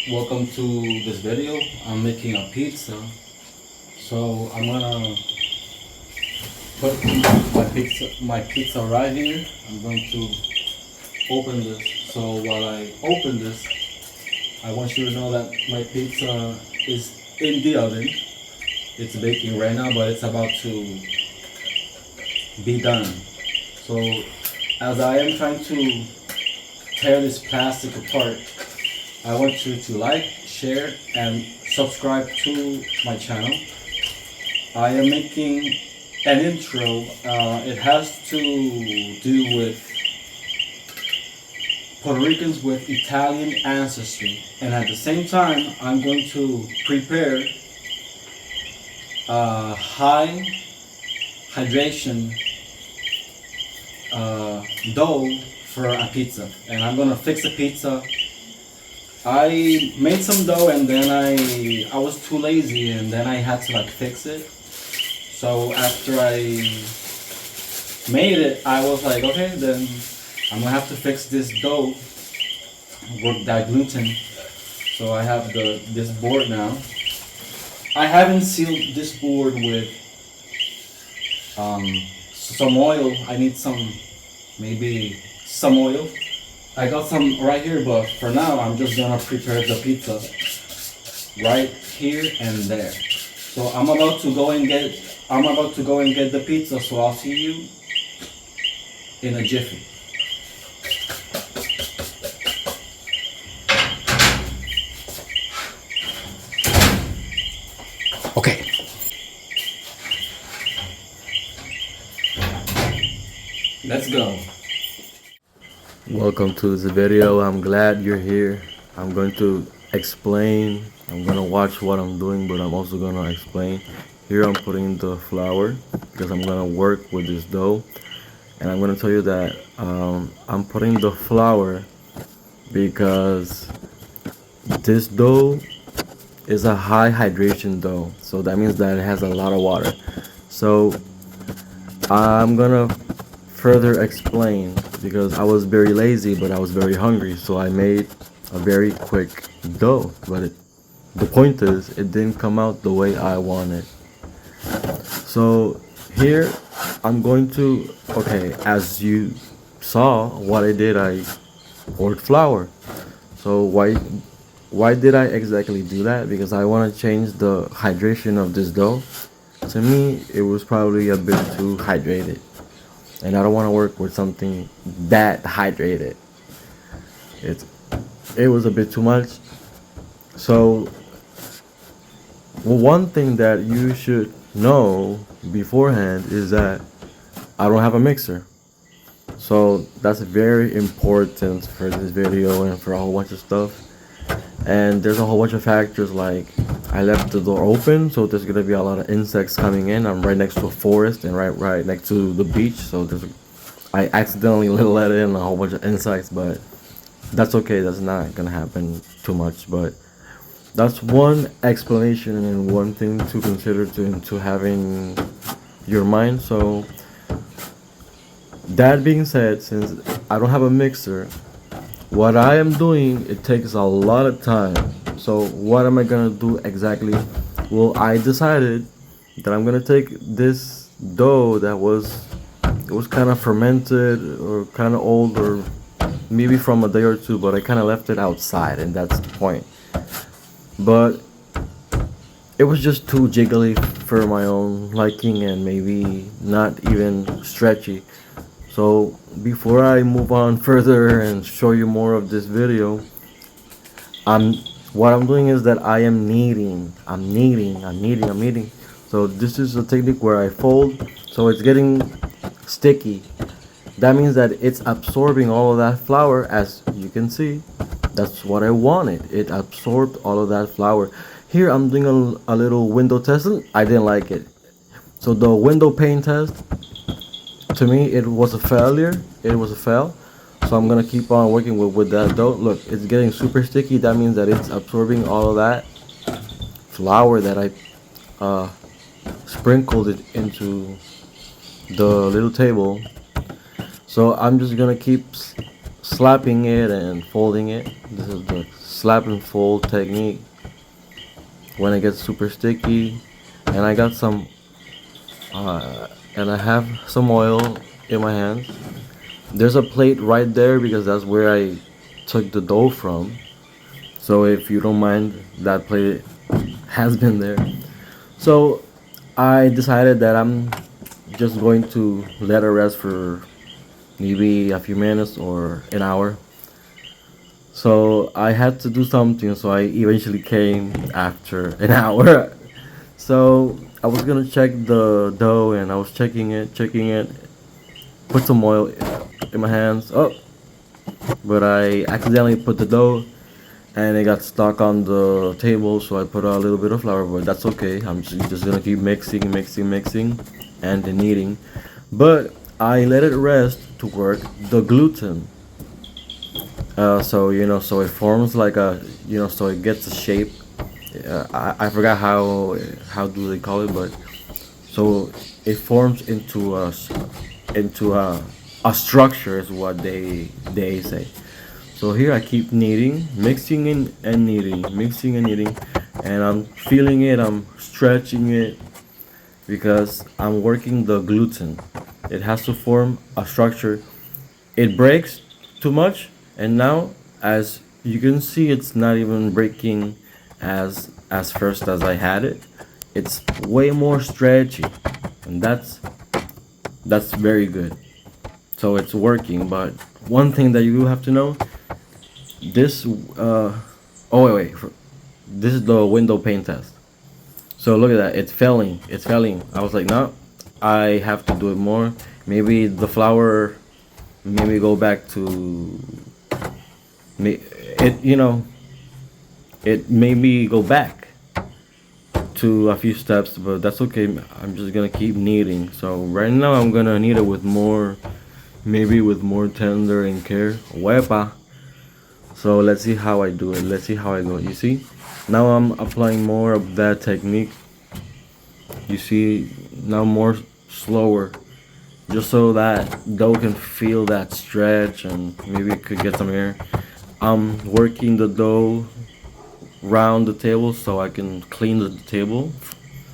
Welcome to this video. I'm making a pizza. So I'm gonna put my pizza right here. I'm going to open this. So while I open this, I want you to know that my pizza is in the oven. It's baking right now, but it's about to be done. So as I am trying to tear this plastic apart, I want you to like, share, and subscribe to my channel. I am making an intro. It has to do with Puerto Ricans with Italian ancestry, and at the same time, I'm going to prepare a high hydration dough for a pizza, and I'm gonna fix a pizza. I made some dough and then I was too lazy and then I had to like fix it. So after I made it, I was like, okay, then I'm gonna have to fix this dough with that gluten. So I have this board now. I haven't sealed this board with some oil. I need maybe some oil. I got some right here, but for now I'm just gonna prepare the pizza right here and there. So I'm about to go and get the pizza, so I'll see you in a jiffy. Okay. Let's go. Welcome to this video. I'm glad you're here. I'm going to explain. I'm going to watch what I'm doing, but I'm also going to explain. Here I'm putting the flour because I'm going to work with this dough. And I'm going to tell you that I'm putting the flour because this dough is a high hydration dough. So that means that it has a lot of water. So I'm going to further explain because I was very lazy, but I was very hungry, so I made a very quick dough. But the point is, it didn't come out the way I wanted. So here I'm going to, okay, as you saw what I did, I poured flour. So why did I exactly do that? Because I want to change the hydration of this dough. To me, it was probably a bit too hydrated, and I don't want to work with something that hydrated. It was a bit too much. So one thing that you should know beforehand is that I don't have a mixer. So that's very important for this video and for a whole bunch of stuff. And there's a whole bunch of factors, like I left the door open, so there's gonna be a lot of insects coming in. I'm right next to a forest and right next to the beach, so I accidentally let in a whole bunch of insects, but that's okay. That's not gonna happen too much. But that's one explanation and one thing to consider to having your mind. So that being said, since I don't have a mixer, what I am doing, it takes a lot of time. So what am I gonna do exactly? Well, I decided that I'm gonna take this dough that was kind of fermented or kind of old, or maybe from a day or two, but I kind of left it outside, and that's the point. But it was just too jiggly for my own liking and maybe not even stretchy. So before I move on further and show you more of this video, what I'm doing is that I am kneading. I'm kneading. So this is a technique where I fold, so it's getting sticky. That means that it's absorbing all of that flour. As you can see, that's what I wanted. It absorbed all of that flour. Here I'm doing a little window test. I didn't like it. So the window pane test, to me, it was a failure. It was a fail. So I'm gonna keep on working with that dough. Look, it's getting super sticky. That means that it's absorbing all of that flour that I sprinkled it into the little table. So I'm just gonna keep slapping it and folding it. This is the slap and fold technique when it gets super sticky. And I got some, and I have some oil in my hands. There's a plate right there because that's where I took the dough from. So if you don't mind, that plate has been there. So I decided that I'm just going to let it rest for maybe a few minutes or an hour. So I had to do something, so I eventually came after an hour. So I was gonna check the dough and I was checking it, put some oil in my hands. Oh, but I accidentally put the dough and it got stuck on the table, so I put a little bit of flour, but that's okay. I'm just gonna keep mixing, and kneading. But I let it rest to work the gluten. So so it forms like a, so it gets a shape. I forgot how do they call it, but so it forms into a structure is what they say. So here I keep kneading, mixing in and kneading, mixing and kneading, and I'm feeling it, I'm stretching it because I'm working the gluten. It has to form a structure. It breaks too much, and now as you can see, it's not even breaking as first as I had it. It's way more stretchy, and that's very good. So it's working, but one thing that you have to know, this oh wait, this is the window pane test. So look at that, it's failing. I was like, no, I have to do it more. Maybe the flour, maybe go back to me, it it made me go back to a few steps, but that's okay. I'm just gonna keep kneading. So right now I'm gonna knead it with more, maybe with more tender and care. Wepa. So let's see how I do it. Let's see how I go. You see, now I'm applying more of that technique. You see, now more slower, just so that dough can feel that stretch and maybe it could get some air. I'm working the dough round the table so I can clean the table.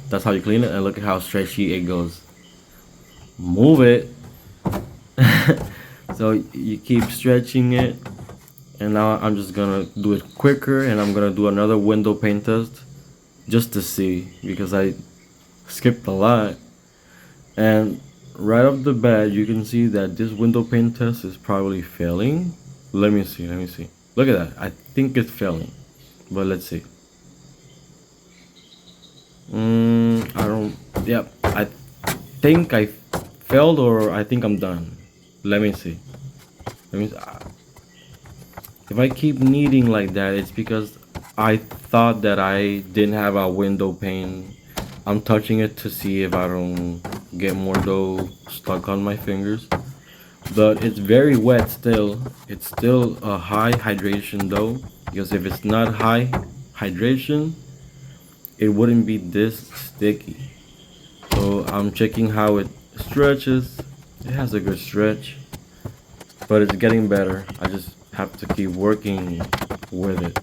That's how you clean it, and look at how stretchy it goes. Move it. So you keep stretching it, and now I'm just gonna do it quicker, and I'm gonna do another window pane test just to see because I skipped a lot. And right off the bat, you can see that this window pane test is probably failing. Let me see. Look at that. I think it's failing, but let's see. I don't. Yep. I think I failed, or I think I'm done. Let me see. Let me. If I keep kneading like that, it's because I thought that I didn't have a window pane. I'm touching it to see if I don't get more dough stuck on my fingers. But it's very wet still. It's still a high hydration dough, because if it's not high hydration, it wouldn't be this sticky. So I'm checking how it stretches. It has a good stretch, but it's getting better. I just have to keep working with it.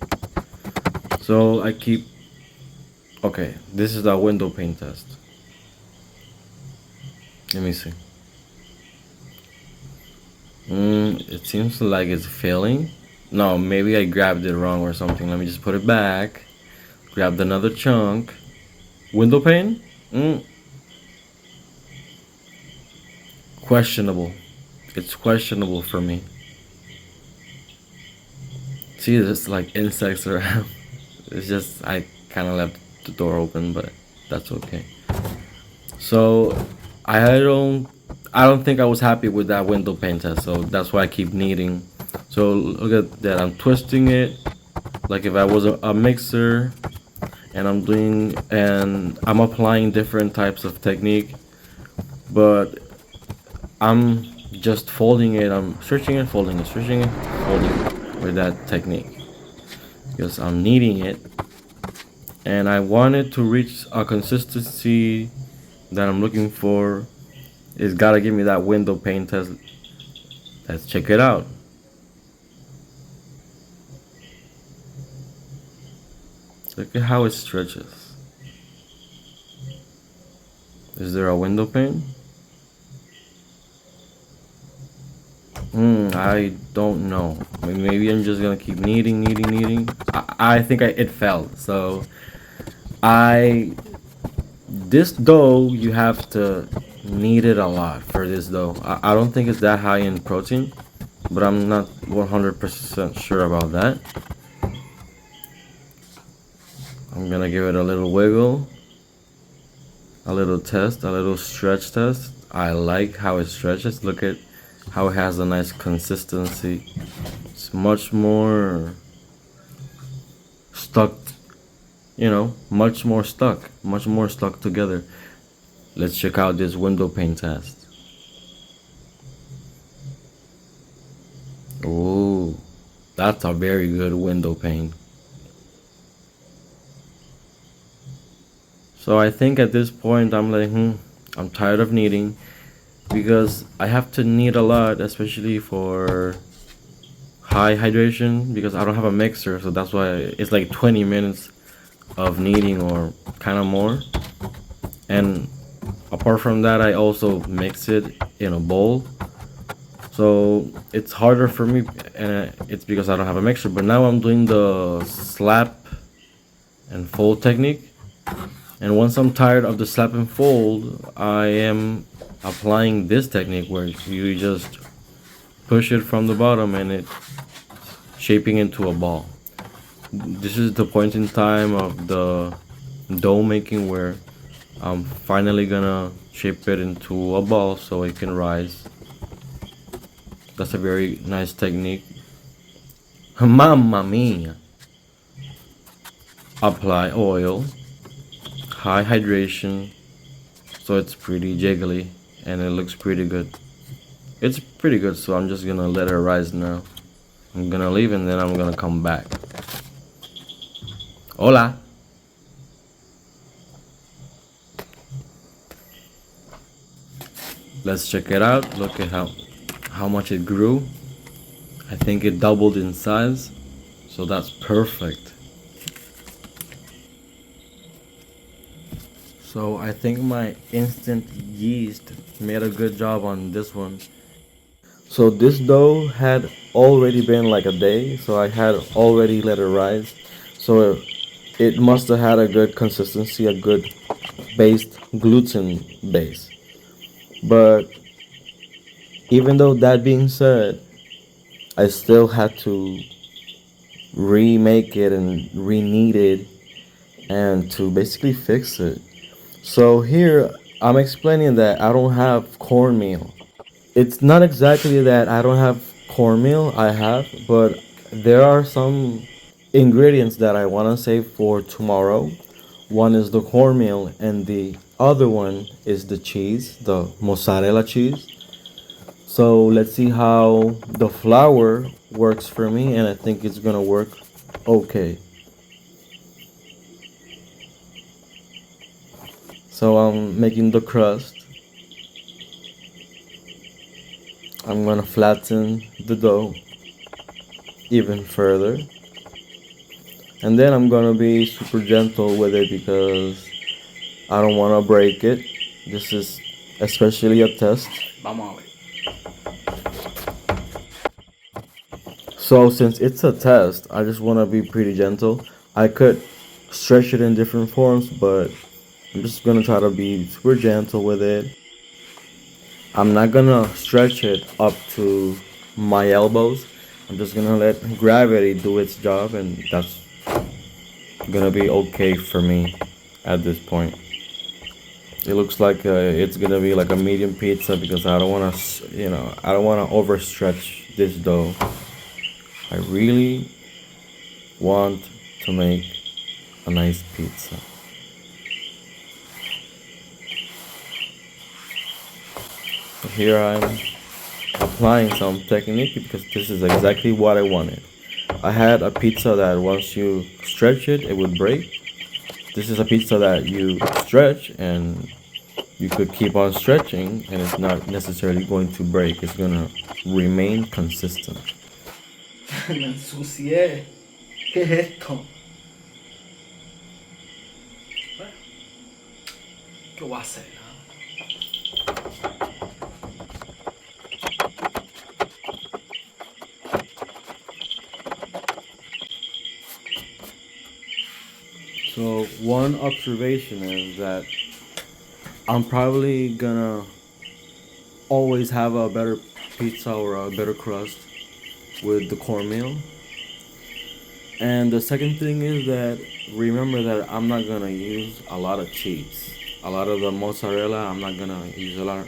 So I keep. Okay, this is the window pane test. Let me see. It seems like it's failing. No, maybe I grabbed it wrong or something. Let me just put it back. Grabbed another chunk. Window pane? Questionable. It's questionable for me. See, there's like insects around. It's just, I kind of left the door open, but that's okay. So I don't think I was happy with that window pane test, so that's why I keep kneading. So look at that, I'm twisting it like if I was a mixer, and I'm applying different types of technique, but I'm just folding it, I'm stretching it, folding it, stretching it, folding it with that technique, because I'm kneading it, and I wanted to reach a consistency that I'm looking for. It's gotta give me that window pane test. Let's check it out. Look at how it stretches. Is there a window pane? I don't know. Maybe I'm just gonna keep kneading. I think it fell. So this dough, you have to knead it a lot for this dough. I don't think it's that high in protein, but I'm not 100% sure about that. I'm gonna give it a little wiggle, a little test, a little stretch test. I like how it stretches. Look at how it has a nice consistency. It's much more stuck, much more stuck together. Let's check out this window pane test. Ooh, that's a very good window pane. So I think at this point I'm like, I'm tired of kneading, because I have to knead a lot, especially for high hydration, because I don't have a mixer. So that's why it's like 20 minutes of kneading or kind of more. And apart from that, I also mix it in a bowl. So it's harder for me, and it's because I don't have a mixer. But now I'm doing the slap and fold technique. And once I'm tired of the slap and fold, I am applying this technique where you just push it from the bottom and it's shaping into a ball. This is the point in time of the dough making where I'm finally gonna shape it into a ball so it can rise. That's a very nice technique. Mamma mia! Apply oil. High hydration, so it's pretty jiggly and it looks pretty good. It's pretty good, so I'm just gonna let it rise now. I'm gonna leave and then I'm gonna come back. Hola! Let's check it out. Look at how much it grew. I think it doubled in size, so that's perfect. So I think my instant yeast made a good job on this one. So this dough had already been like a day, so I had already let it rise. So it must have had a good consistency, a good gluten base. But even though that being said, I still had to remake it and re-knead it and to basically fix it. So here I'm explaining that I don't have cornmeal. It's not exactly that I don't have cornmeal, I have, but there are some ingredients that I want to save for tomorrow. One is the cornmeal and the other one is the cheese, the mozzarella cheese. So let's see how the flour works for me, and I think it's gonna work okay. So I'm making the crust. I'm gonna flatten the dough even further. And then I'm gonna be super gentle with it because I don't wanna break it. This is especially a test. So since it's a test, I just wanna be pretty gentle. I could stretch it in different forms, but I'm just gonna try to be super gentle with it. I'm not gonna stretch it up to my elbows. I'm just gonna let gravity do its job, and that's gonna be okay for me at this point. It looks like it's gonna be like a medium pizza because I don't wanna, I don't wanna overstretch this dough. I really want to make a nice pizza. Here I'm applying some technique because this is exactly what I wanted. I had a pizza that once you stretch it, it would break. This is a pizza that you stretch and you could keep on stretching and it's not necessarily going to break. It's gonna remain consistent. Me ensucié. ¿Qué es esto? ¿Qué voy a hacer? So one observation is that I'm probably gonna always have a better pizza or a better crust with the cornmeal. And the second thing is that remember that I'm not gonna use a lot of cheese. A lot of the mozzarella, I'm not gonna use a lot.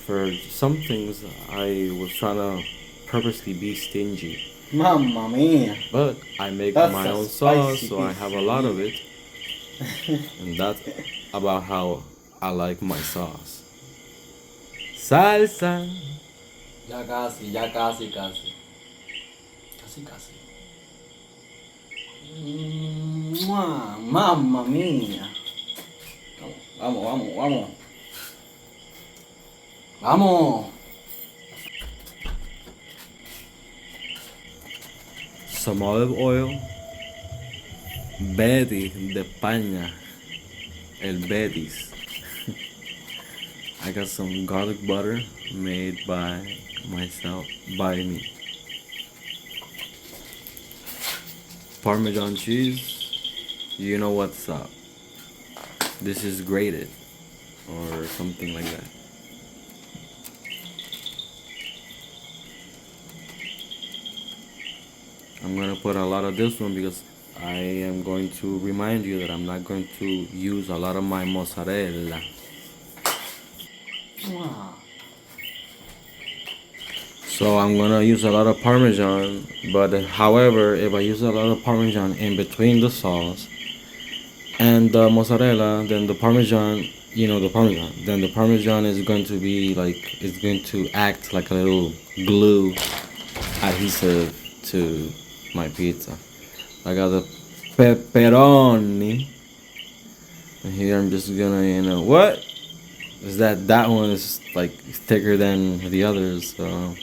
For some things, I was trying to purposely be stingy. Mamma mia. But I make That's my a own sauce, spicy so I piece. have a lot of it. And that's about how I like my sauce. Salsa. Ya casi, ya casi, casi. Casi, casi. Mamma mia. Vamos, vamos, vamos. Vamos. Some olive oil. Betty de España. El Betis. I got some garlic butter made by myself, by me. Parmesan cheese, you know what's up. This is grated or something like that. I'm gonna put a lot of this one because I am going to remind you that I'm not going to use a lot of my mozzarella. So I'm gonna use a lot of Parmesan, but however, if I use a lot of Parmesan in between the sauce and the mozzarella, then the Parmesan, then the Parmesan is going to be like, it's going to act like a little glue adhesive to my pizza. I got the pepperoni, and here I'm just gonna, what? Is that one is like thicker than the others, so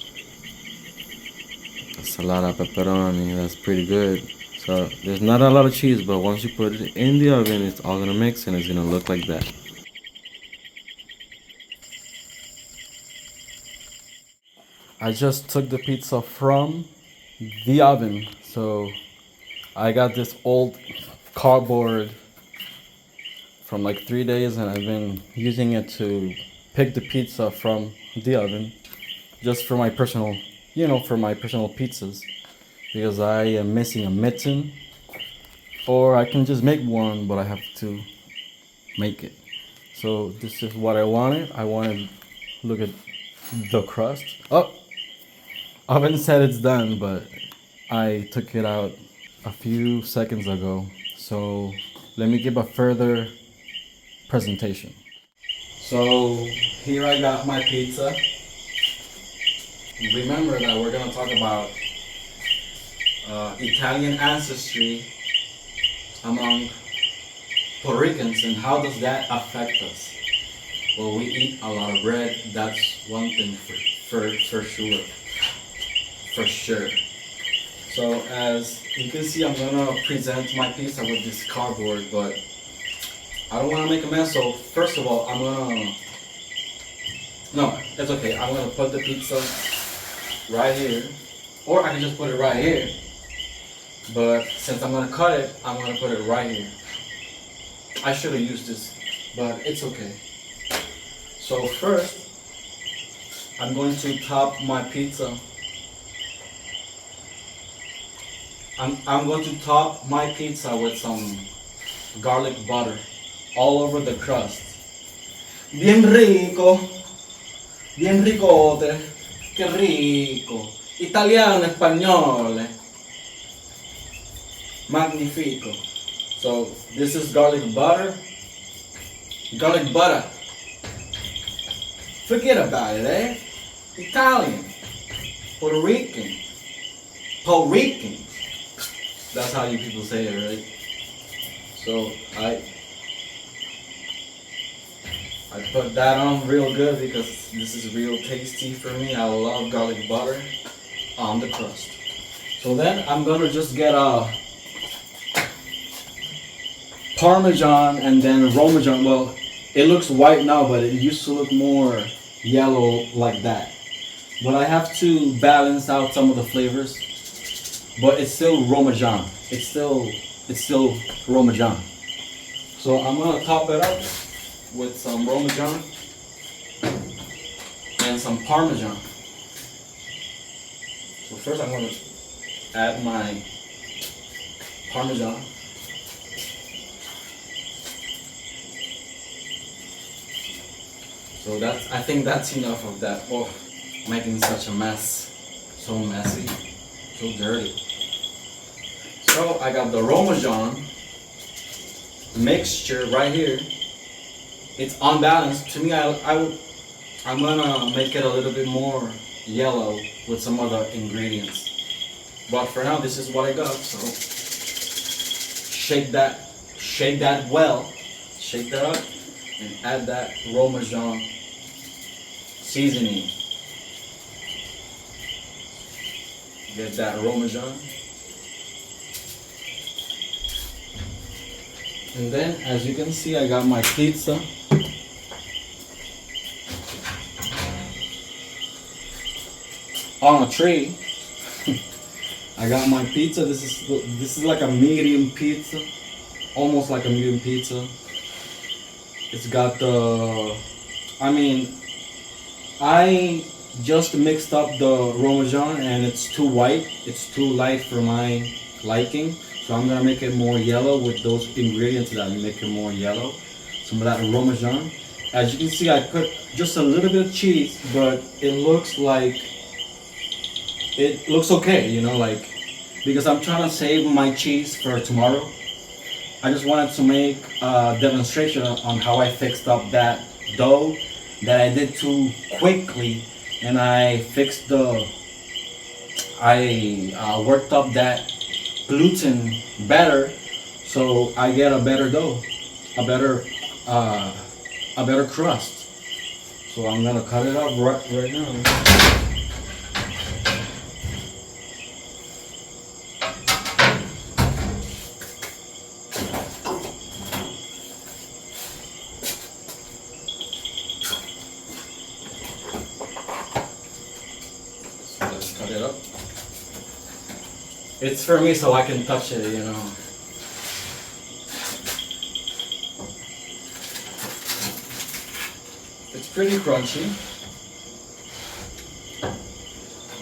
that's a lot of pepperoni. That's pretty good. So there's not a lot of cheese, but once you put it in the oven, it's all gonna mix and it's gonna look like that. I just took the pizza from the oven, so I got this old cardboard from like 3 days, and I've been using it to pick the pizza from the oven, just for my personal, for my personal pizzas, because I am missing a mitten, or I can just make one, but I have to make it. So this is what I wanted. I wanted, look at the crust. Oh, oven said it's done, but I took it out a few seconds ago. So let me give a further presentation. So here I got my pizza. Remember that we're gonna talk about Italian ancestry among Puerto Ricans and how does that affect us? Well, we eat a lot of bread. That's one thing for sure. For sure. So as you can see, I'm gonna present my pizza with this cardboard, but I don't want to make a mess. So first of all, no, it's okay. I'm gonna put the pizza right here, or I can just put it right here. But since I'm gonna cut it, I'm gonna put it right here. I should have used this, but it's okay. So first, I'm going to top my pizza. I'm going to top my pizza with some garlic butter all over the crust. Bien rico, bien ricote, che rico. Italiano, español. Magnifico. So this is garlic butter. Garlic butter. Forget about it, eh? Italian. Puerto Rican. Puerto Rican. That's how you people say it, right? So I put that on real good because this is real tasty for me. I love garlic butter on the crust. So then I'm gonna just get a Parmesan and then Romajan. Well, It looks white now, but it used to look more yellow like that. But I have to balance out some of the flavors. But it's still Parmesan. It's still Parmesan. So I'm gonna top it up with some Parmesan and some Parmesan. So first I'm gonna add my Parmesan. So I think that's enough of that. Oh, making such a mess. So messy. So dirty. So I got the Parmesan mixture right here. It's unbalanced. To me, I'm gonna make it a little bit more yellow with some other ingredients. But for now, this is what I got. So shake that well, shake that up, and add that Parmesan seasoning. Get that Parmesan. And then, as you can see, I got my pizza. On a tray. I got my pizza. This is like a medium pizza, almost like a medium pizza. It's got I just mixed up the Parmesan and it's too white. It's too light for my liking. So I'm gonna make it more yellow with those ingredients that make it more yellow. Some of that Parmesan. As you can see, I put just a little bit of cheese, but it looks okay, because I'm trying to save my cheese for tomorrow. I just wanted to make a demonstration on how I fixed up that dough that I did too quickly, and I worked up that gluten better, so I get a better dough, a better crust. So I'm gonna cut it up right now. So let's cut it up. It's for me so I can touch it, It's pretty crunchy,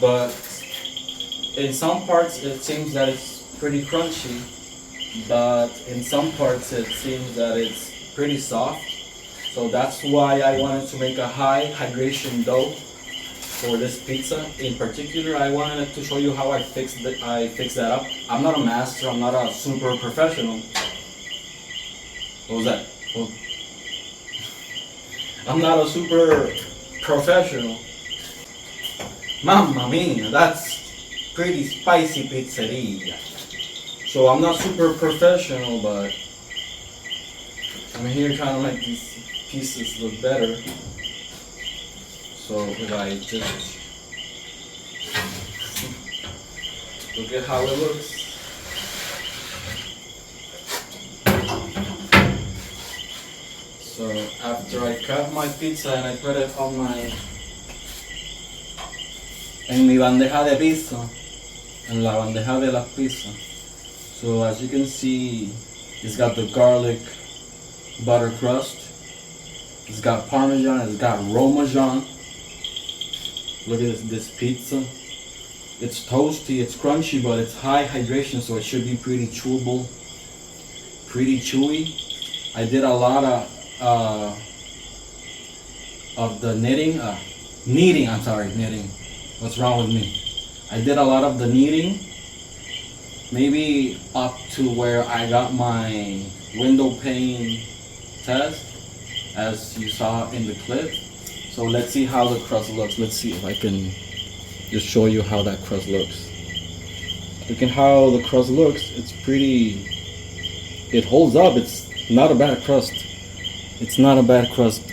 but in some parts it seems that it's pretty crunchy, but in some parts it seems that it's pretty soft. So that's why I wanted to make a high hydration dough for this pizza. In particular, I wanted to show you how I fixed that up. I'm not a master, I'm not a super professional. What was that? Oh. I'm not a super professional. Mamma mia, that's pretty spicy pizzeria. So I'm not super professional, but I'm here trying to make these pieces look better. So if I just look at how it looks. So after I cut my pizza and I put it en mi bandeja de pizza, en la bandeja de la pizza. So as you can see, it's got the garlic butter crust. It's got Parmesan, it's got Parmesan. Look at this pizza. It's toasty, it's crunchy, but it's high hydration, so it should be pretty chewable, pretty chewy. I did a lot of the kneading. What's wrong with me? I did a lot of the kneading, maybe up to where I got my window pane test, as you saw in the clip. So let's see how the crust looks. Let's see if I can just show you how that crust looks. Look at how the crust looks. It's pretty, it holds up. It's not a bad crust. It's not a bad crust,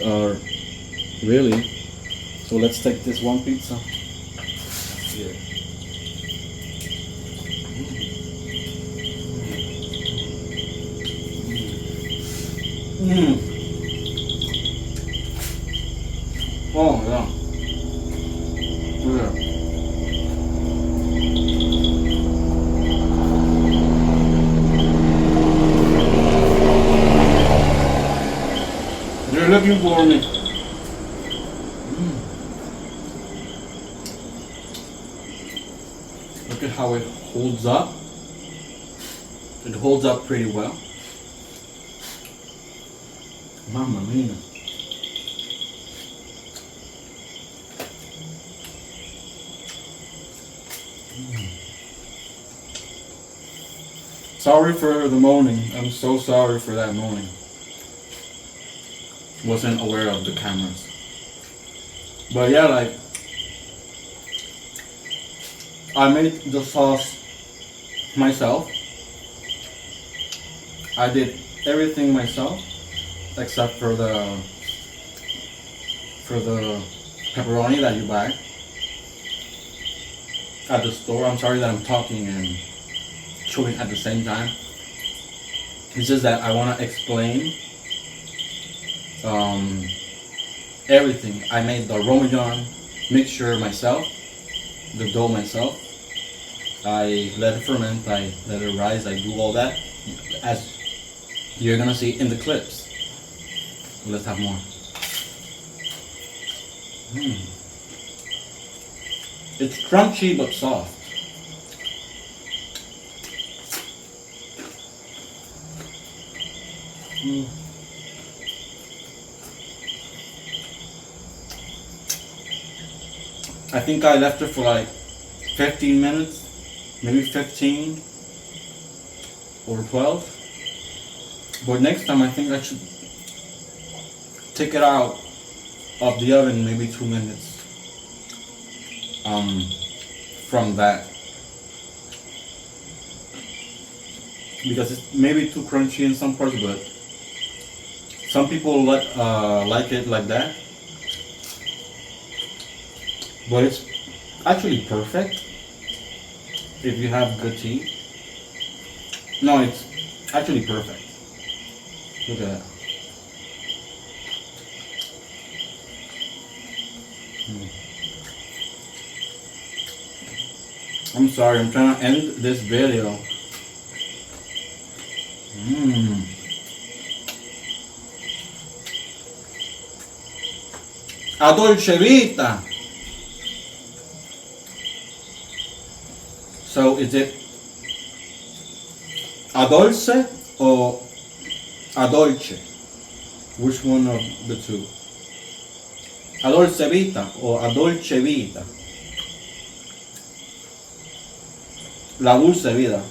really. So let's take this one pizza. Here. looking for me. Look at how it holds up. It holds up pretty well. Mamma mia. Sorry for the moaning. I'm so sorry for that moaning. Wasn't aware of the cameras. But yeah, like, I made the sauce myself. I did everything myself except for the pepperoni that you buy at the store. I'm sorry that I'm talking and chewing at the same time. It's just that I want to explain everything. I made the Romajon mixture myself, the dough myself. I let it ferment, I let it rise, I do all that, as you're gonna see in the clips. Let's have more. It's crunchy but soft. I think I left it for like 15 minutes, maybe 15 or 12. But next time I think I should take it out of the oven maybe 2 minutes from that, because it's maybe too crunchy in some parts, but some people like it like that. But it's actually perfect if you have good tea. No, it's actually perfect. Look at that. I'm sorry, I'm trying to end this video. A dolce vita. So is it a dolce or a dolce? Which one of the two? A dolce vita or a dolce vita? La dulce vida.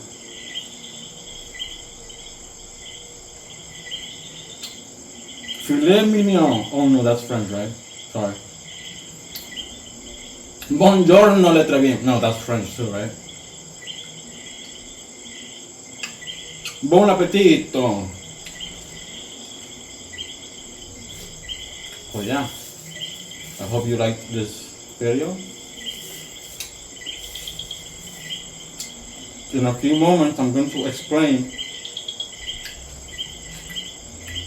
Filet mignon. Oh no, that's French, right? Sorry. Buongiorno le très bien. No, that's French too, right? Buon appetito. Oh yeah. I hope you liked this video. In a few moments, I'm going to explain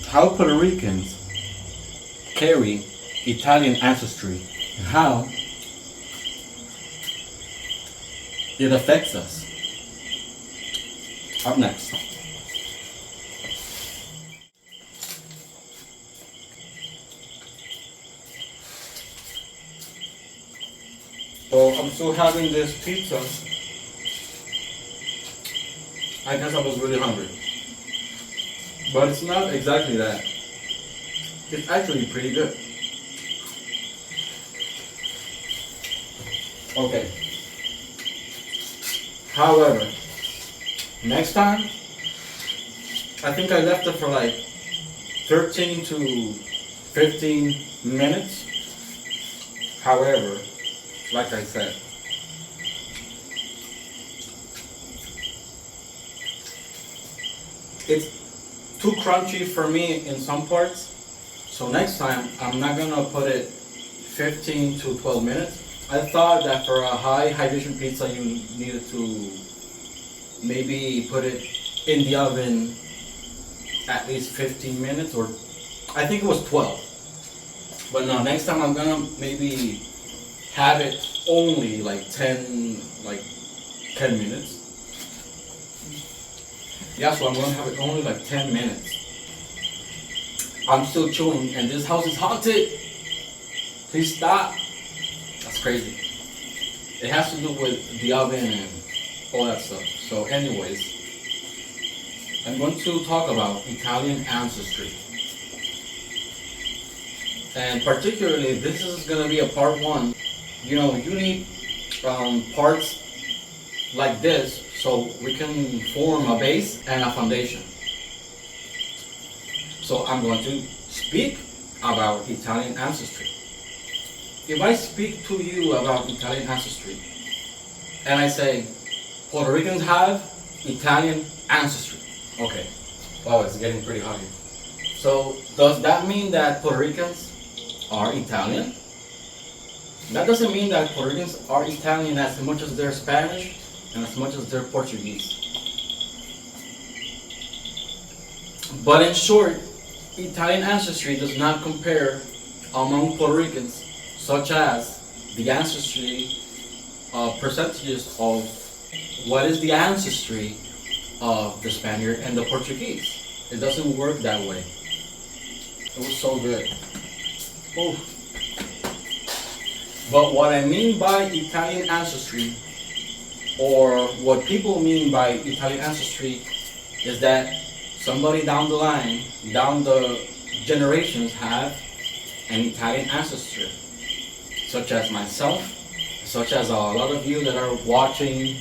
how Puerto Ricans carry Italian ancestry and how it affects us. Up next. So I'm still having this pizza. I guess I was really hungry. But it's not exactly that. It's actually pretty good. Okay. However, next time, I think I left it for like 13 to 15 minutes. However, like I said, it's too crunchy for me in some parts. So next time, I'm not gonna put it 15 to 12 minutes. I thought that for a high hydration pizza, you needed to maybe put it in the oven at least 15 minutes, or I think it was 12. But no, next time I'm gonna maybe have it only like 10 minutes. Yeah, so I'm gonna have it only like 10 minutes. I'm still chewing, and this house is haunted. Please stop. That's crazy. It has to do with the oven and all that stuff. So anyways, I'm going to talk about Italian ancestry. And particularly, this is going to be a part one. You know, you need parts like this so we can form a base and a foundation. So I'm going to speak about Italian ancestry. If I speak to you about Italian ancestry and I say Puerto Ricans have Italian ancestry, okay, wow, it's getting pretty hot here. So does that mean that Puerto Ricans are Italian? That doesn't mean that Puerto Ricans are Italian as much as they're Spanish and as much as they're Portuguese. But in short, Italian ancestry does not compare among Puerto Ricans, such as the ancestry percentages of what is the ancestry of the Spaniard and the Portuguese. It doesn't work that way. It was so good. Oh. But what I mean by Italian ancestry, or what people mean by Italian ancestry, is that somebody down the line, down the generations, have an Italian ancestry, such as myself, such as a lot of you that are watching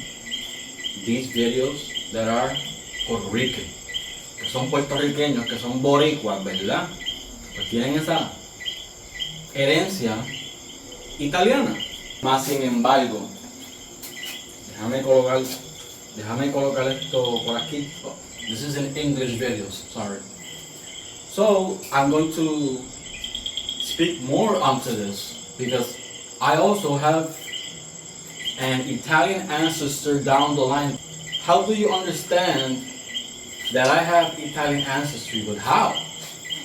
these videos that are Puerto Rican, que son puertorriqueños, que son boricuas, ¿verdad? Pues tienen esa herencia italiana. Más sin embargo, déjame colocar esto por aquí. Oh, this is in English videos, sorry. So I'm going to speak more onto this because I also have an Italian ancestor down the line. How do you understand that I have Italian ancestry? But how?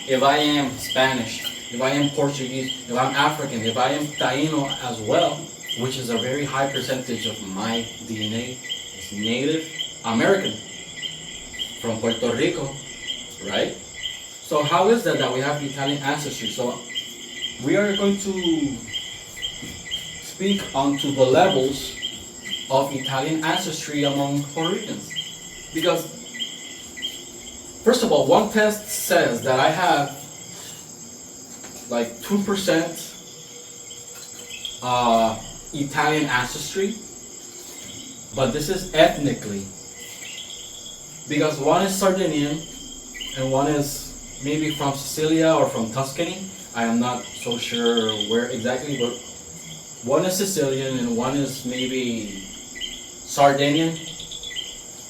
If I am Spanish, if I am Portuguese, if I'm African, if I am Taino as well, which is a very high percentage of my DNA, is Native American from Puerto Rico, right? So how is that we have Italian ancestry? So we are going to speak onto the levels of Italian ancestry among Puerto Ricans. Because, first of all, one test says that I have like 2% Italian ancestry, but this is ethnically. Because one is Sardinian and one is maybe from Sicilia or from Tuscany. I am not so sure where exactly, but one is Sicilian and one is maybe Sardinian.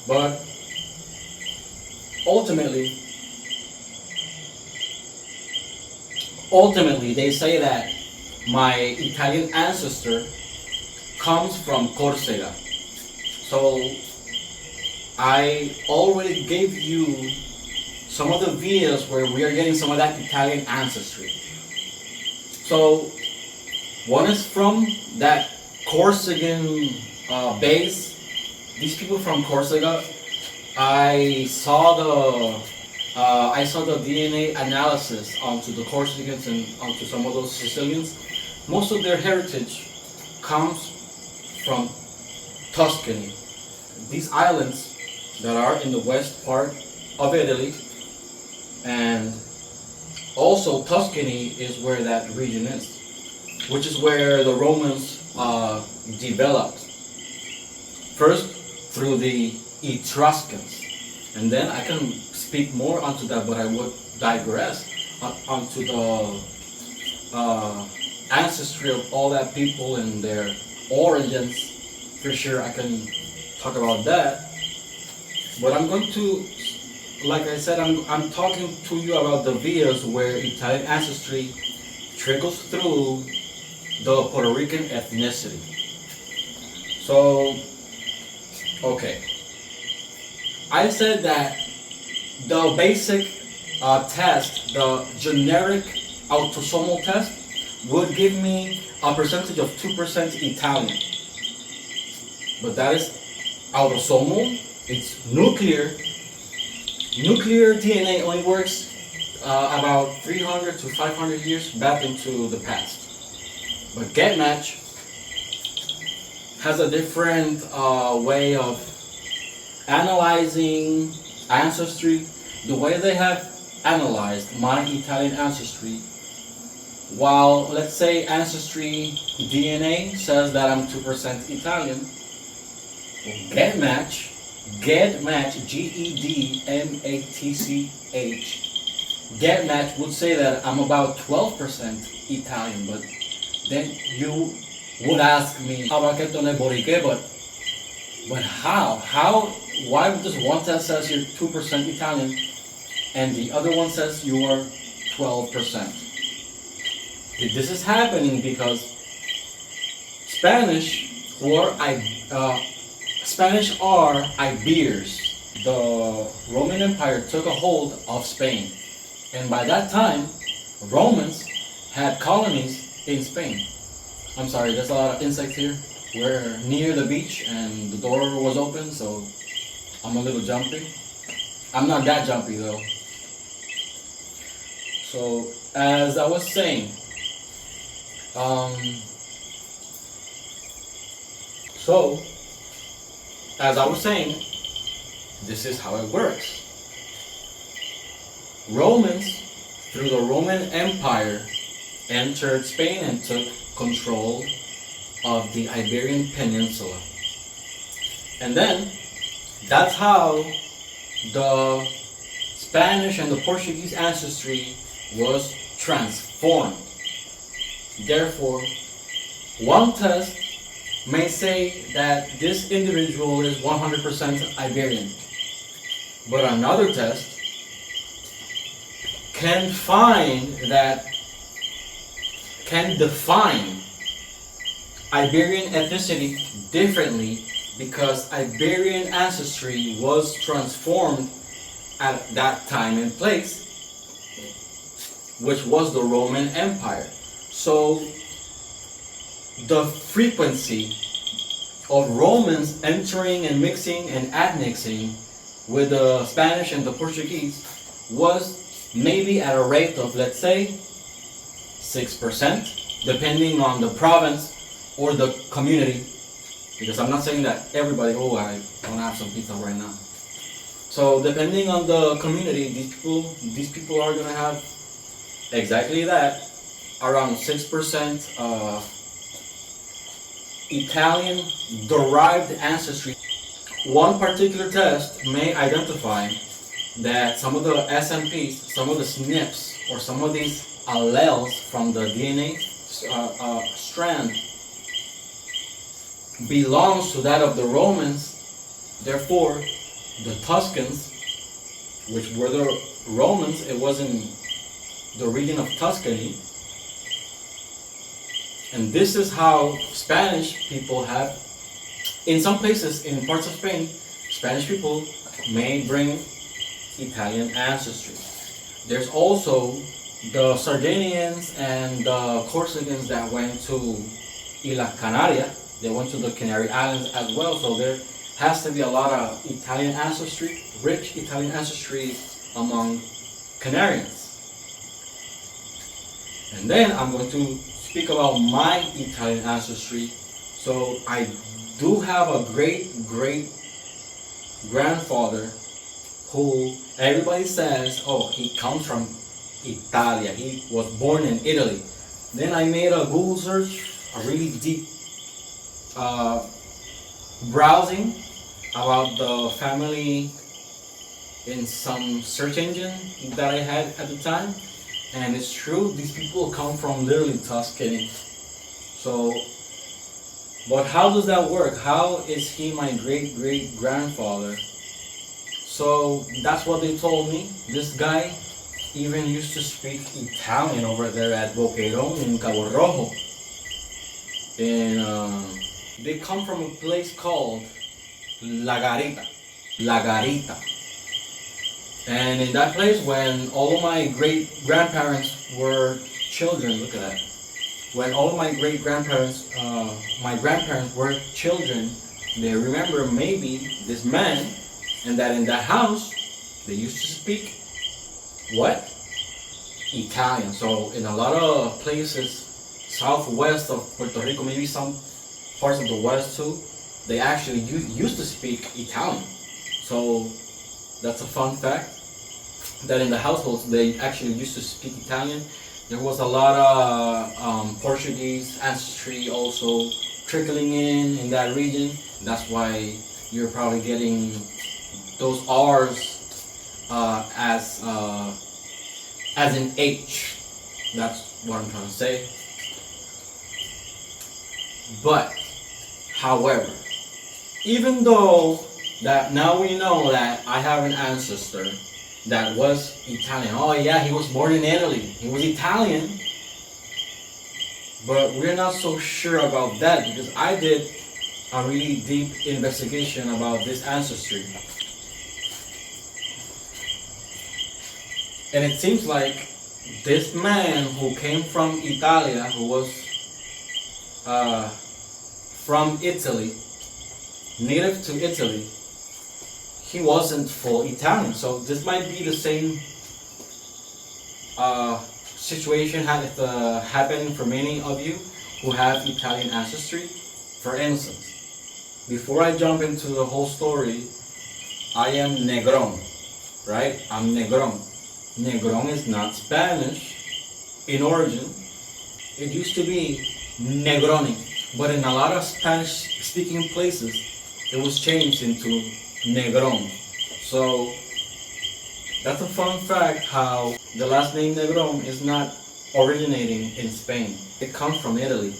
But ultimately they say that my Italian ancestor comes from Corsica. So I already gave you some of the videos where we are getting some of that Italian ancestry. So one is from that Corsican base. These people from Corsica, I saw the DNA analysis onto the Corsicans and onto some of those Sicilians. Most of their heritage comes from Tuscany. These islands that are in the west part of Italy, and also Tuscany is where that region is, which is where the Romans developed. First through the Etruscans, and then I can speak more onto that, but I would digress onto the ancestry of all that people and their origins. For sure, I can talk about that. But I'm going to, like I said, I'm talking to you about the videos where Italian ancestry trickles through the Puerto Rican ethnicity. So, okay. I said that the basic test, the generic autosomal test, would give me a percentage of 2% Italian. But that is autosomal, it's nuclear. Nuclear DNA only works about 300 to 500 years back into the past. But Get Match has a different way of analyzing ancestry. The way they have analyzed my Italian ancestry, while let's say Ancestry DNA says that I'm 2% Italian, Get Match, GEDMATCH, Get Match would say that I'm about 12% Italian, but then you would ask me, but how? Why does one test says you're 2% Italian and the other one says you are 12%? This is happening because Spanish are Ibeers. The Roman Empire took a hold of Spain, and by that time, Romans had colonies in Spain. I'm sorry, there's a lot of insects here. We're near the beach and the door was open, so I'm a little jumpy. I'm not that jumpy though. So, as I was saying, this is how it works. Romans, through the Roman Empire, entered Spain and took control of the Iberian Peninsula. And then, that's how the Spanish and the Portuguese ancestry was transformed. Therefore, one test may say that this individual is 100% Iberian, but another test can define Iberian ethnicity differently because Iberian ancestry was transformed at that time and place, which was the Roman Empire. So the frequency of Romans entering and mixing and admixing with the Spanish and the Portuguese was maybe at a rate of, let's say, 6%, depending on the province or the community. Because I'm not saying that everybody, I want to have some pizza right now. So depending on the community, these people are going to have exactly that, around 6% Italian derived ancestry. One particular test may identify that some of the SNPs, some of the SNPs, or some of these alleles from the DNA strand belongs to that of the Romans. Therefore, the Tuscans, which were the Romans, it was in the region of Tuscany. And this is how Spanish people have, in some places, in parts of Spain, Spanish people may bring Italian ancestry. There's also the Sardinians and the Corsicans that went to Isla Canaria. They went to the Canary Islands as well, so there has to be a lot of Italian ancestry, rich Italian ancestry among Canarians. And then I'm going to speak about my Italian ancestry. So I do have a great grandfather who everybody says, he comes from Italia. He was born in Italy. Then I made a Google search, a really deep browsing about the family in some search engine that I had at the time. And it's true, these people come from literally Tuscany. So, but how does that work? How is he my great-great-grandfather? So that's what they told me. This guy even used to speak Italian over there at Boquerón in Cabo Rojo. And they come from a place called La Garita. And in that place, when all of my great-grandparents were children, look at that. When all of my great-grandparents, my grandparents were children, they remember maybe this man, and that in that house, they used to speak, what? Italian. So in a lot of places, southwest of Puerto Rico, maybe some parts of the west too, they actually used to speak Italian. So that's a fun fact, that in the households they actually used to speak Italian. There was a lot of Portuguese ancestry also trickling in that region. That's why you're probably getting those R's as in H. That's what I'm trying to say. But, however, even though that now we know that I have an ancestor that was Italian. Oh yeah, he was born in Italy. He was Italian. But we're not so sure about that, because I did a really deep investigation about this ancestry. And it seems like this man who came from Italia, who was from Italy, native to Italy, he wasn't full Italian. So this might be the same situation happening for many of you who have Italian ancestry. For instance, before I jump into the whole story, I am Negron, right? I'm Negron. Negron is not Spanish in origin. It used to be Negroni, but in a lot of Spanish-speaking places, it was changed into Negron. So that's a fun fact how the last name Negron is not originating in Spain. It comes from Italy.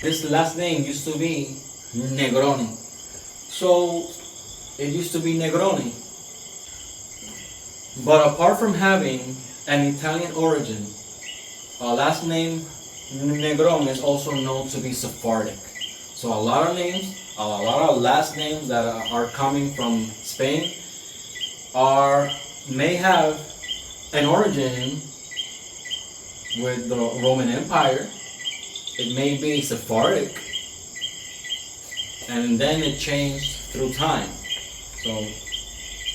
This last name used to be Negroni. So it used to be Negroni. But apart from having an Italian origin, last name Negron is also known to be Sephardic. So a lot of names, a lot of last names that are coming from Spain may have an origin with the Roman Empire. It may be Sephardic, and then it changed through time. So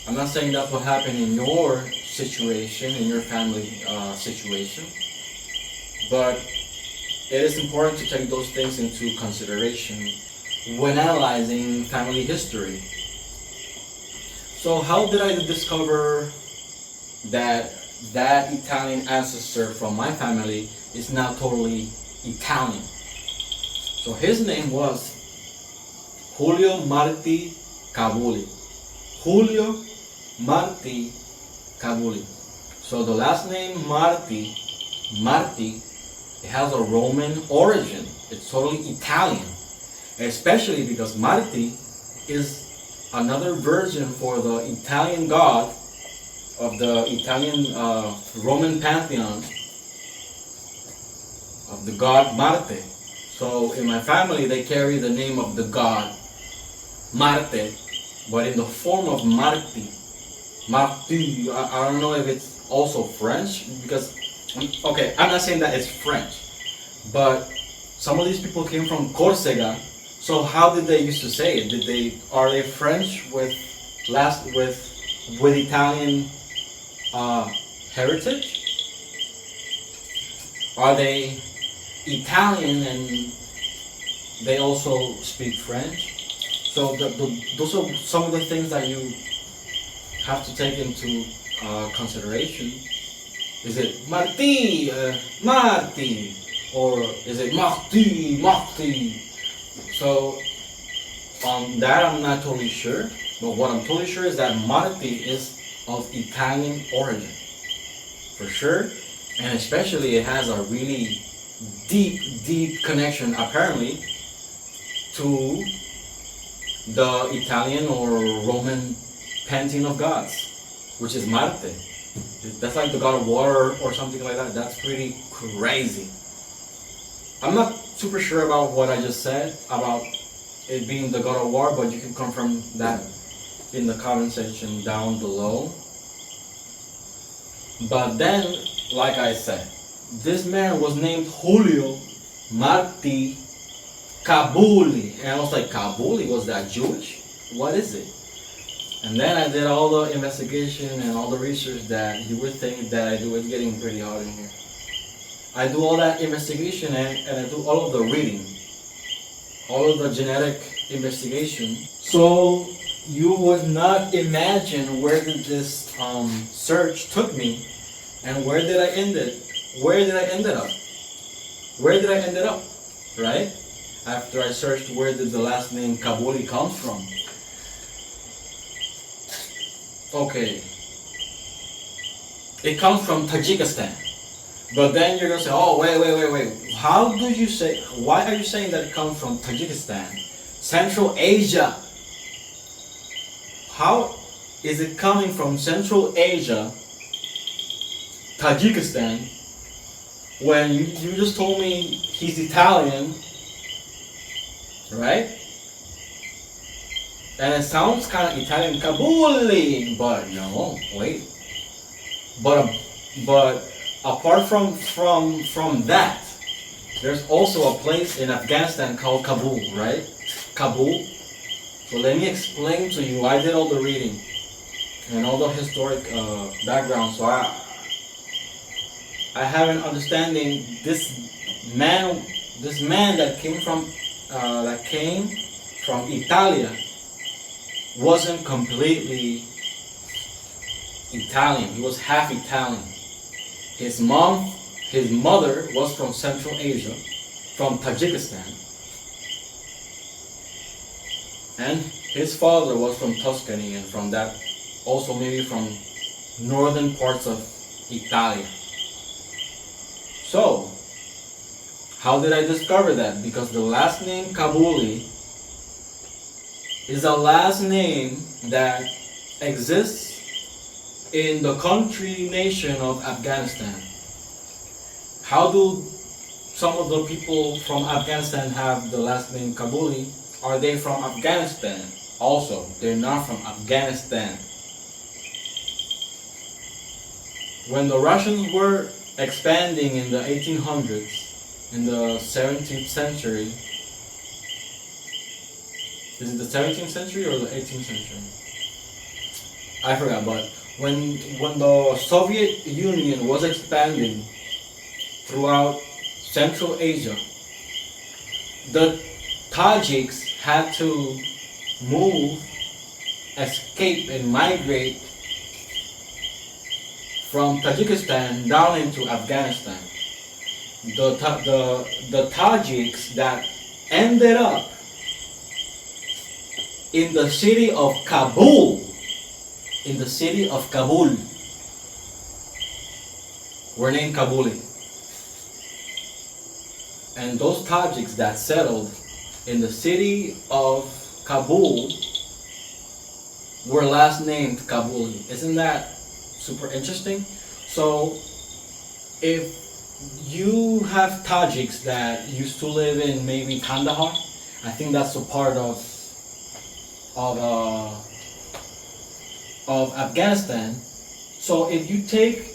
I'm not saying that's what happened in your situation, in your family situation, but it is important to take those things into consideration when analyzing family history. So how did I discover that Italian ancestor from my family is not totally Italian? So his name was Julio Marti Cabuli. Julio Marti Cabuli. So the last name Marti, it has a Roman origin. It's totally Italian, especially because Marti is another version for the Italian god of the Italian Roman pantheon of the god Marte. So in my family they carry the name of the god Marte, but in the form of Marti. Marti, I don't know if it's also French, because, okay, I'm not saying that it's French, but some of these people came from Corsica. So how did they used to say it? Are they French with Italian heritage? Are they Italian and they also speak French? So those are some of the things that you have to take into consideration. Is it Marti, Marti, or is it Marti? So on that I'm not totally sure, but what I'm totally sure is that Marti is of Italian origin, for sure, and especially it has a really deep connection apparently to the Italian or Roman pantheon of gods, which is Marte. That's like the god of water or something like that. That's pretty crazy. I'm not super sure about what I just said about it being the god of war, but you can confirm that in the comment section down below. But then, like I said, this man was named Julio Marti Cabuli. And I was like, Cabuli, was that Jewish? What is it? And then I did all the investigation and all the research that you would think that I do. It's getting pretty hot in here. I do all that investigation and I do all of the reading, all of the genetic investigation. So you would not imagine where did this search took me, and where did I end it? Where did I end up? Where did I end up? Right? After I searched where did the last name Kabuli comes from. Okay. It comes from Tajikistan. But then you're gonna say, oh wait. How do you say, why are you saying that it comes from Tajikistan? Central Asia. How is it coming from Central Asia, Tajikistan, when you just told me he's Italian, right? And it sounds kind of Italian, Kabuli, but no, wait. But apart from that, there's also a place in Afghanistan called Kabul, right? Kabul. So let me explain to you. I did all the reading and all the historic background. So I have an understanding. This man that came from Italia wasn't completely Italian. He was half Italian. His mother was from Central Asia, from Tajikistan, and his father was from Tuscany, and from that, also maybe from northern parts of Italy. So, how did I discover that? Because the last name Kabuli is a last name that exists in the country nation of Afghanistan. How do some of the people from Afghanistan have the last name Kabuli? Are they from Afghanistan? Also, they're not from Afghanistan. When the Russians were expanding in the 1800s, in the 17th century, is it the 17th century or the 18th century? I forgot, but when the Soviet Union was expanding throughout Central Asia, the Tajiks had to move, escape, and migrate from Tajikistan down into Afghanistan. The Tajiks that ended up in the city of Kabul, were named Kabuli. And those Tajiks that settled in the city of Kabul were last named Kabuli. Isn't that super interesting? So if you have Tajiks that used to live in maybe Kandahar, I think that's a part of Afghanistan. So if you take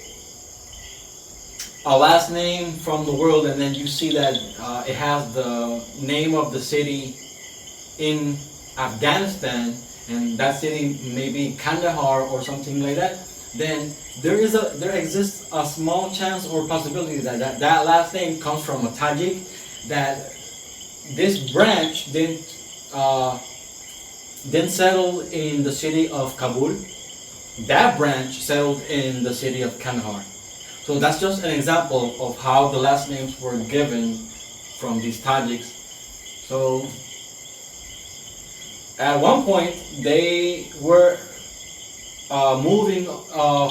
a last name from the world and then you see that it has the name of the city in Afghanistan, and that city may be Kandahar or something like that, then there exists a small chance or possibility that last name comes from a Tajik, that this branch didn't settle in the city of Kabul. That branch settled in the city of Kandahar. So that's just an example of how the last names were given from these Tajiks. So at one point they were moving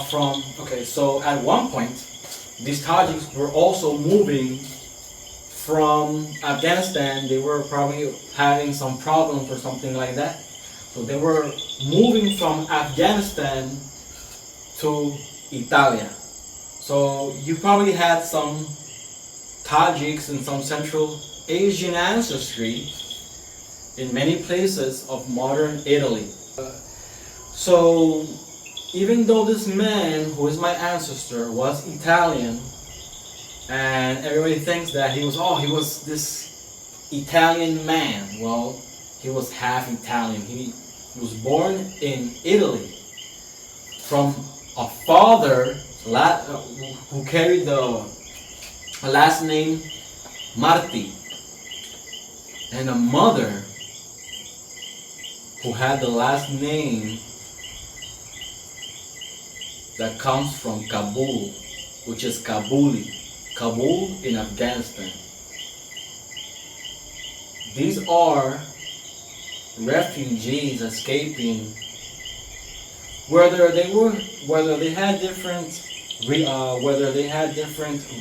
from, so at one point these Tajiks were also moving from Afghanistan. They were probably having some problems or something like that. So they were moving from Afghanistan to Italia. So you probably had some Tajiks and some Central Asian ancestry in many places of modern Italy. So even though this man, who is my ancestor, was Italian, and everybody thinks that he was this Italian man. Well, he was half Italian. was born in Italy from a father who carried the last name Marti, and a mother who had the last name that comes from Kabul, which is Kabuli, Kabul in Afghanistan. These are refugees escaping, whether they had different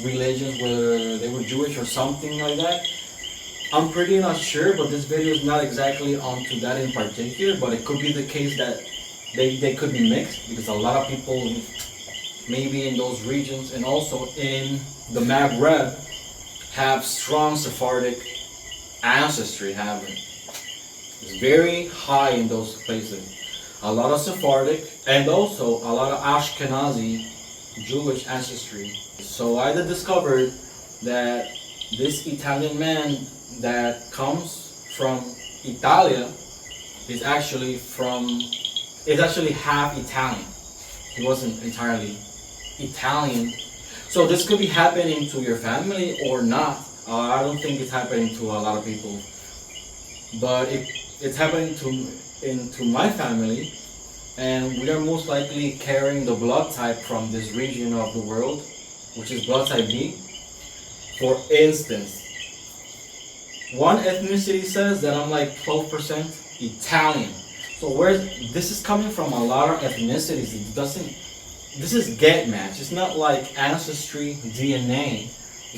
religions, whether they were Jewish or something like that. I'm pretty not sure, but this video is not exactly onto that in particular, but it could be the case that they could be mixed, because a lot of people maybe in those regions and also in the Maghreb have strong Sephardic ancestry. It's very high in those places. A lot of Sephardic and also a lot of Ashkenazi Jewish ancestry. So I discovered that this Italian man that comes from Italia is actually half Italian. He wasn't entirely Italian. So this could be happening to your family or not. I don't think it's happening to a lot of people, but it's happening to my family, and we are most likely carrying the blood type from this region of the world, which is blood type B. For instance, one ethnicity says that I'm like 12% Italian. So this is coming from a lot of ethnicities. This is get match. It's not like Ancestry DNA,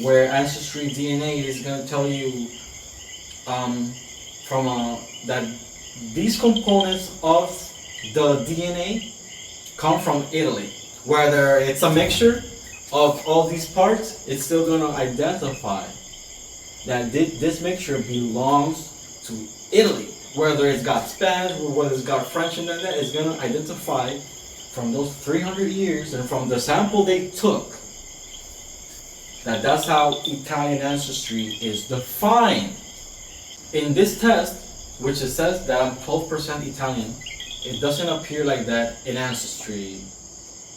where Ancestry DNA is going to tell you that these components of the DNA come from Italy. Whether it's a mixture of all these parts, it's still going to identify that this mixture belongs to Italy. Whether it's got Spanish or whether it's got French in there, it's going to identify from those 300 years and from the sample they took, that's how Italian ancestry is defined. In this test, which it says that I'm 12% Italian, it doesn't appear like that in ancestry.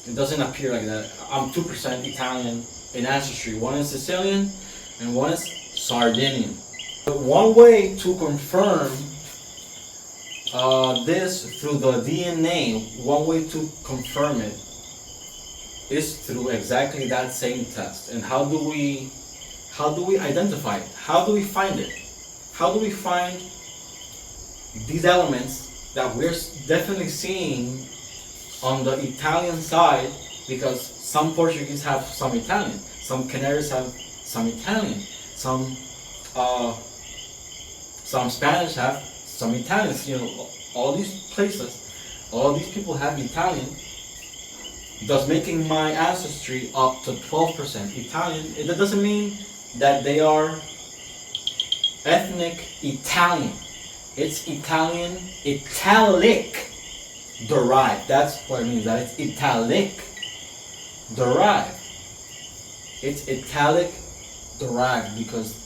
It doesn't appear like that. I'm 2% Italian in ancestry. One is Sicilian and one is Sardinian. But one way to confirm this through the DNA, one way to confirm it is through exactly that same test. And how do we identify it? How do we find it? How do we find these elements that we're definitely seeing on the Italian side? Because some Portuguese have some Italian, some Canaries have some Italian, some Spanish have some Italians. All these places, all these people have Italian, thus making my ancestry up to 12% Italian. It doesn't mean that they are ethnic Italian. It's Italian, Italic derived. That's what it means, that it's Italic derived. It's Italic derived because,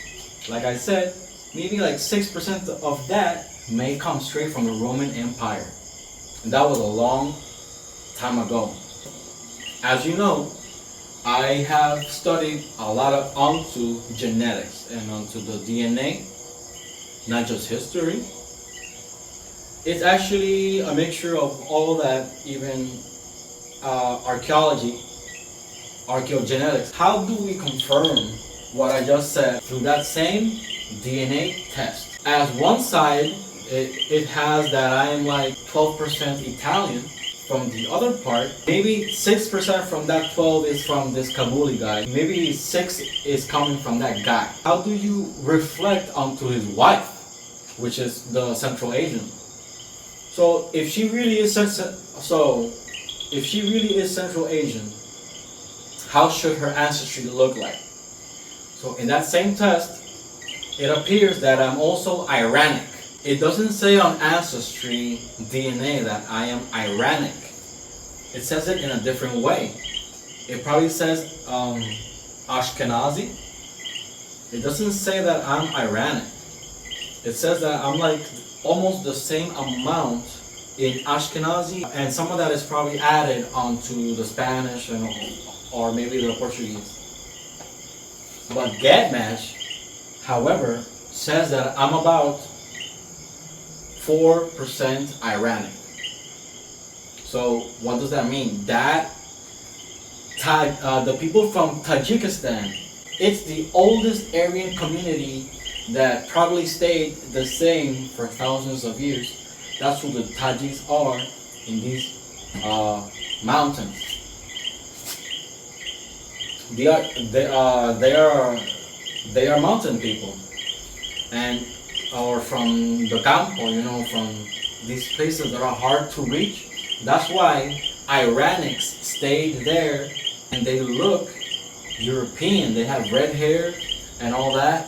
like I said, maybe like 6% of that may come straight from the Roman Empire. And that was a long time ago. As you know, I have studied a lot onto genetics and onto the DNA, not just history. It's actually a mixture of all that, even archaeogenetics. How do we confirm what I just said? Through that same DNA test. As one side, it has that I am like 12% Italian. From the other part, maybe 6% from that 12 is from this Kabuli guy. Maybe 6 is coming from that guy. How do you reflect onto his wife, which is the Central Asian? So if she really is Central Asian, how should her ancestry look like? So in that same test, it appears that I'm also Iranic. It doesn't say on Ancestry DNA that I am Iranic. It says it in a different way. It probably says Ashkenazi. It doesn't say that I'm Iranic. It says that I'm like almost the same amount in Ashkenazi, and some of that is probably added onto the Spanish and or maybe the Portuguese. But Gedmatch, however, says that I'm about 4% Iranic. So what does that mean? That the people from Tajikistan, it's the oldest Aryan community that probably stayed the same for thousands of years. That's who the Tajiks are in these mountains. They are mountain people, and or from the campo, from these places that are hard to reach. That's why Iranics stayed there, and they look European. They have red hair and all that.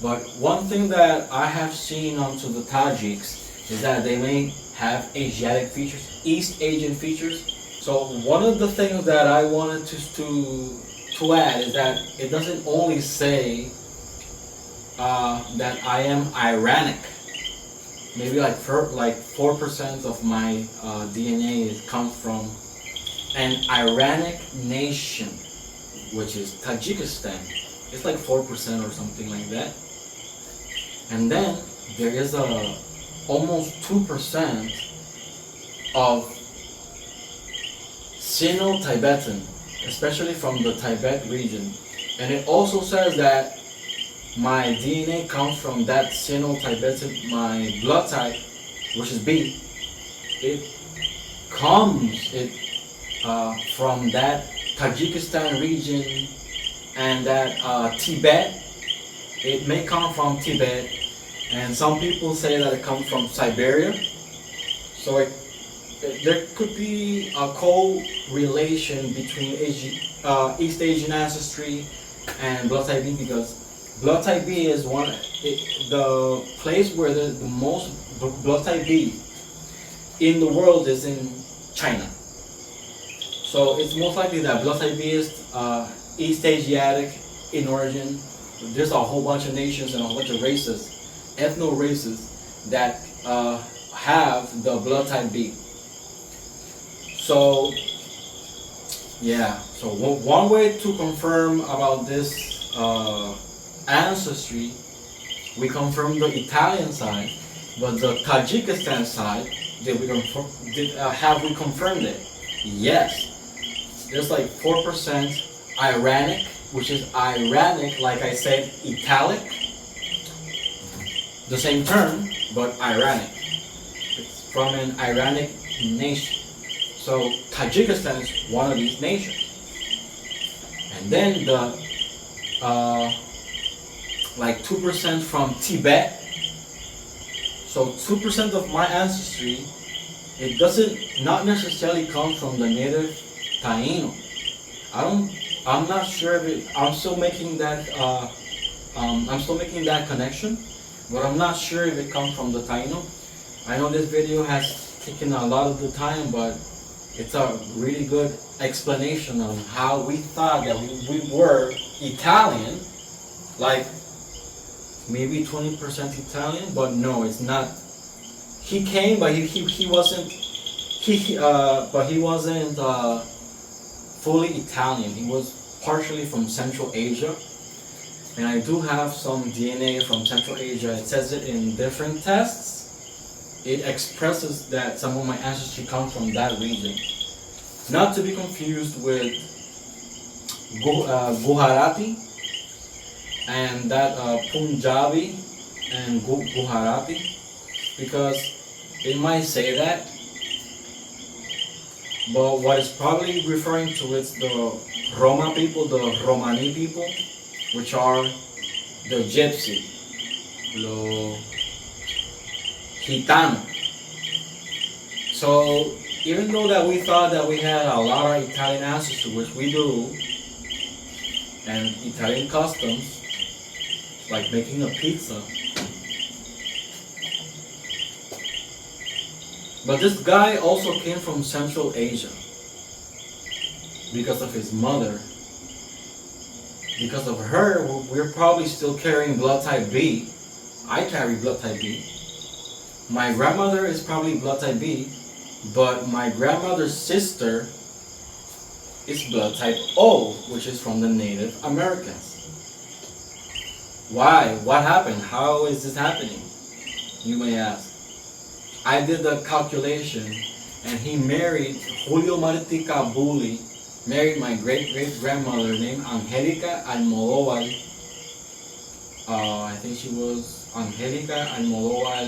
But one thing that I have seen onto the Tajiks is that they may have Asiatic features, East Asian features. So one of the things that I wanted to add is that it doesn't only say that I am Iranic. Maybe like 4% of my DNA comes from an Iranic nation, which is Tajikistan. It's like 4% or something like that. And then there is almost 2% of Sino-Tibetan, especially from the Tibet region. And it also says that my DNA comes from that Sino-Tibetan, my blood type, which is B. It comes from that Tajikistan region and that Tibet. It may come from Tibet, and some people say that it comes from Siberia. So there could be a correlation between East Asian ancestry and blood type B, because blood type B is the place where the most blood type B in the world is in China. So it's most likely that blood type B is East Asiatic in origin. There's a whole bunch of nations and a whole bunch of races, ethno races, that have the blood type B. So yeah, so one way to confirm about this ancestry, we confirm the Italian side, but the Tajikistan side, have we confirmed it? Yes. There's like 4% Iranic, which is Iranic, like I said, italic. The same term, but Iranic. It's from an Iranic nation. So Tajikistan is one of these nations. And then the like 2% from Tibet. So 2% of my ancestry, it doesn't not necessarily come from the native Taino. I'm not sure if I'm still making that connection, but I'm not sure if it comes from the Taino. I know this video has taken a lot of the time, but it's a really good explanation on how we thought that we were Italian, like maybe 20% Italian, but no, it's not. He came, but he wasn't. He wasn't fully Italian. He was partially from Central Asia, and I do have some DNA from Central Asia. It says it in different tests. It expresses that some of my ancestry comes from that region. Not to be confused with Gujarati and that Punjabi and Gujarati, because it might say that, but what it's probably referring to is the Roma people, the Romani people, which are the Gypsy, the Gitano. So even though that we thought that we had a lot of Italian ancestry, which we do, and Italian customs, like making a pizza, but this guy also came from Central Asia because of his mother. Because of her, we're probably still carrying blood type B. I carry blood type B. My grandmother is probably blood type B. But my grandmother's sister is blood type O, which is from the Native Americans. Why? What happened? How is this happening? You may ask. I did the calculation, and he married Julio Martí Cabuli, married my great-great-grandmother named Angelica Almodóvar. I think she was Angelica Almodóvar.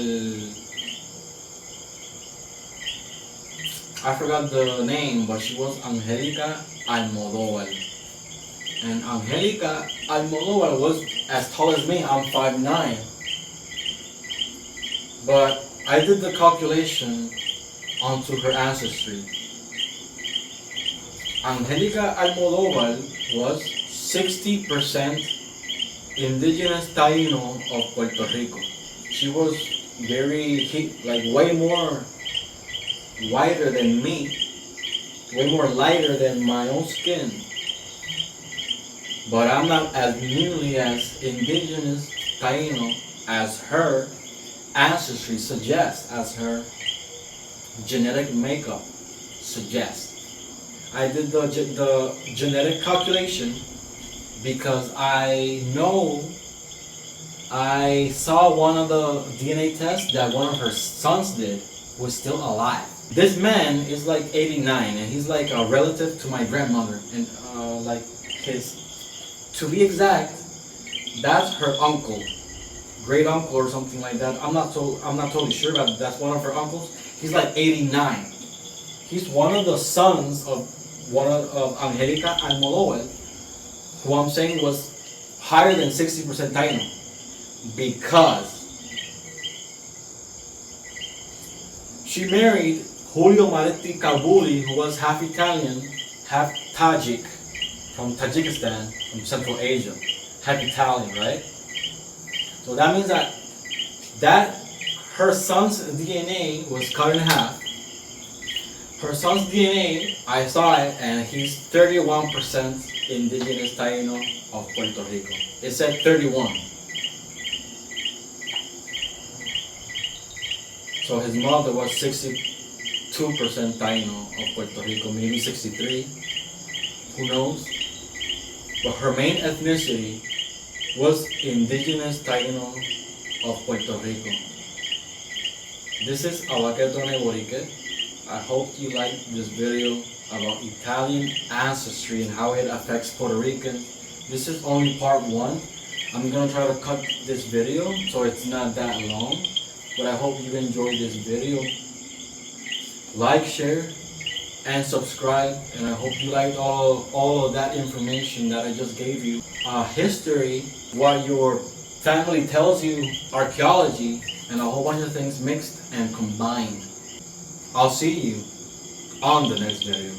I forgot the name, but she was Angelica Almodóvar. And Angelica Almodóvar was as tall as me. I'm 5'9". But I did the calculation onto her ancestry. Angelica Almodóvar was 60% indigenous Taino of Puerto Rico. She was way more whiter than me, way more lighter than my own skin. But I'm not as nearly as indigenous Taino as her ancestry suggests, as her genetic makeup suggests. I did the genetic calculation because I know I saw one of the DNA tests that one of her sons did was still alive. This man is like 89 and he's like a relative to my grandmother, and to be exact, that's her uncle, great uncle or something like that. I'm not totally sure, but that's one of her uncles. He's like 89. He's one of the sons of Angelica Almodóvar, who I'm saying was higher than 60% Taino, because she married Julio Martí Cabuli, who was half Italian, half Tajik, from Tajikistan, from Central Asia, half Italian, right? So that means that her son's DNA was cut in half. Her son's DNA, I saw it, and he's 31% indigenous Taino of Puerto Rico. It said 31. So his mother was 62% Taino of Puerto Rico, maybe 63, who knows? But her main ethnicity was indigenous Taino of Puerto Rico. This is Awaketone Borike. I hope you liked this video about Italian ancestry and how it affects Puerto Ricans. This is only part 1. I'm gonna try to cut this video so it's not that long, but I hope you enjoyed this video. Like, share, and subscribe, and I hope you liked all of that information that I just gave you. History, what your family tells you, archaeology, and a whole bunch of things mixed and combined. I'll see you on the next video.